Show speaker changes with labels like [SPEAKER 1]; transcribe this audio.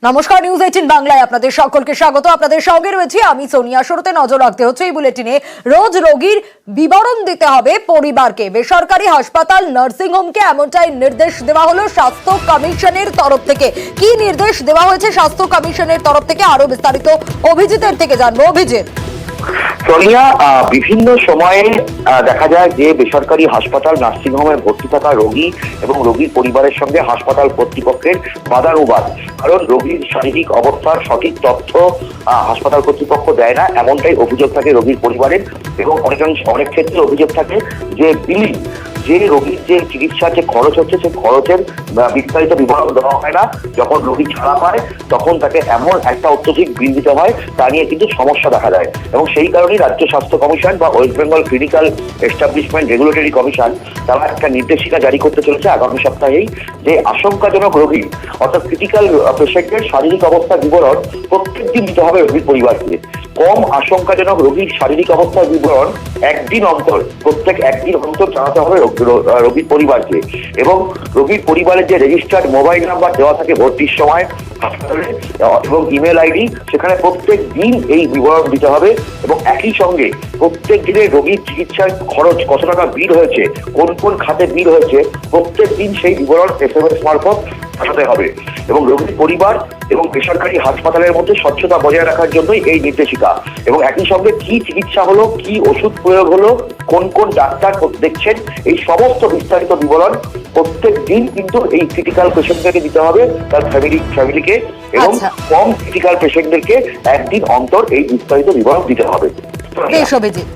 [SPEAKER 1] নমস্কার, নিউজ 18 বাংলায় আপনাদের সকলকে স্বাগত। আপনাদের সঙ্গে রয়েছে আমি সোনিয়া। শুরুতে নজর রাখতে হচ্ছে এই বুলেটিনে। রোজ রোগীর বিবরণ দিতে হবে পরিবারকে। বেসরকারি হাসপাতাল, নার্সিং হোমকে এমনটাই নির্দেশ দেওয়া হলো স্বাস্থ্য কমিশনের তরফ থেকে। কি নির্দেশ দেওয়া হয়েছে স্বাস্থ্য কমিশনের তরফ থেকে, আরো বিস্তারিত অভিজিতের থেকে জানবো। অভিজিৎ।
[SPEAKER 2] সোনিয়া, বিভিন্ন সময়ে দেখা যায় যে বেসরকারি হাসপাতাল, নার্সিংহোমে ভর্তি থাকা রোগী এবং রোগীর পরিবারের সঙ্গে হাসপাতাল কর্তৃপক্ষের বাদানুবাদ। কারণ রোগীর শারীরিক অবস্থার সঠিক তথ্য হাসপাতাল কর্তৃপক্ষ দেয় না, এমনটাই অভিযোগ থাকে রোগীর পরিবারের। এবং অনেক ক্ষেত্রে অভিযোগ থাকে যে বিল, যে রোগীর যে চিকিৎসার যে খরচ হচ্ছে, সেই খরচের বিস্তারিত বিবরণ দেওয়া হয় না। যখন রোগী ছাড়া পায় তখন তাকে এমন একটা অত্যধিক বিল দিতে হয়, তা নিয়ে কিন্তু সমস্যা দেখা দেয়। এবং সেই কারণেই রাজ্য স্বাস্থ্য কমিশন বা West Bengal clinical establishment regulatory commission তারা একটা নির্দেশিকা জারি করতে চলেছে আগামী সপ্তাহেই, যে আশঙ্কাজনক রোগী অর্থাৎ ক্রিটিক্যাল পেশেন্টের শারীরিক অবস্থার বিবরণ প্রত্যেক দিন দিতে হবে রোগীর পরিবারকে। কম আশঙ্কাজনক রোগীর শারীরিক অবস্থার বিবরণ একদিন অন্তর, প্রত্যেক একদিন অন্তর জানাতে হবে রোগীর পরিবারকে। এবং রোগীর পরিবারের যে রেজিস্টার্ড মোবাইল নাম্বার দেওয়া থাকে ভর্তির সময় হাসপাতালে এবং ইমেল আইডি, সেখানে প্রত্যেক দিন এই বিবরণ দিতে হবে। এবং একই সঙ্গে প্রত্যেক দিনের রোগীর চিকিৎসার খরচ কত টাকা বিল হয়েছে, কোন কোন খাতে বিল হয়েছে, প্রত্যেক দিন সেই বিবরণ SMS মারফত পাঠাতে হবে। এবং রোগীর পরিবার এবং বেসরকারি হাসপাতালের মধ্যে স্বচ্ছতা বজায় রাখার জন্যই এই নির্দেশিকা। এবং একই সঙ্গে কি চিকিৎসা হলো, কি ওষুধ প্রয়োগ হলো, কোন কোন ডাক্তার দেখছেন, এই সমস্ত বিস্তারিত বিবরণ প্রত্যেক দিন কিন্তু এই ক্রিটিক্যাল পেশেন্টদেরকে দিতে হবে, তার ফ্যামিলিকে। এবং কম ক্রিটিক্যাল পেশেন্টদেরকে একদিন অন্তর এই বিস্তারিত বিবরণ দিতে হবে।
[SPEAKER 1] বেশ অভিজিৎ।